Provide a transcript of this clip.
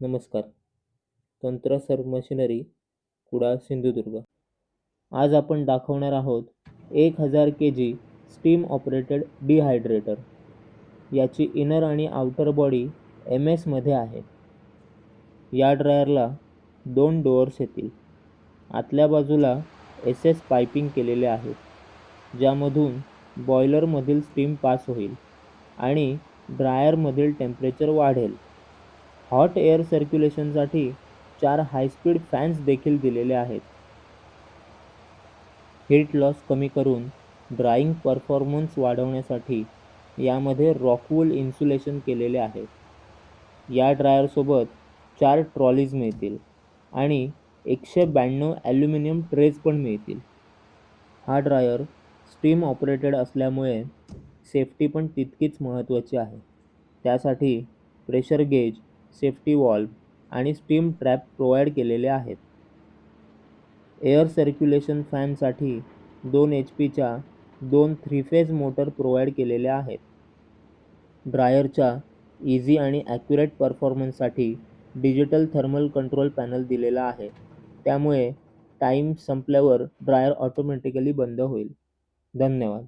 नमस्कार. तंत्रसर्व मशिनरी, कुडाळ, सिंधुदुर्ग. आज आपण दाखवणार आहोत 1000 kg स्टीम ऑपरेटेड डिहायड्रेटर. याची इनर आणि आउटर बॉडी MS मध्ये आहे. या ड्रायरला 2 डोअर्स येतील. आतल्या बाजूला SS पाइपिंग केलेले आहे, ज्यामधून बॉयलरमधील स्टीम पास होईल आणि ड्रायरमधील टेम्परेचर वाढेल. हॉट एअर सर्क्युलेशनसाठी 4 हाय-स्पीड फॅन्स देखील दिलेले आहेत. हीट लॉस कमी करून ड्राइंग परफॉर्मन्स वाढवण्यासाठी यामध्ये रॉकवूल इन्सुलेशन केलेले आहे. या ड्रायरसोबत 4 ट्रॉलीज मिळतील आणि 192 ॲल्युमिनियम ट्रेज पण मिळतील. हा ड्रायर स्टीम ऑपरेटेड असल्यामुळे सेफ्टी पण तितकीच महत्त्वाची आहे. त्यासाठी प्रेशर गेज, सेफ्टी व्हॉल्व्ह आणि स्टीम ट्रॅप प्रोव्हाइड केलेले आहेत. एअर सर्क्युलेशन फॅनसाठी 2 HPच्या 2 3-फेज मोटर प्रोव्हाइड केलेल्या आहेत. ड्रायरच्या इझी आणि ॲक्युरेट परफॉर्मन्ससाठी डिजिटल थर्मल कंट्रोल पॅनल दिलेला आहे. त्यामुळे टाईम संपल्यावर ड्रायर ऑटोमॅटिकली बंद होईल. धन्यवाद.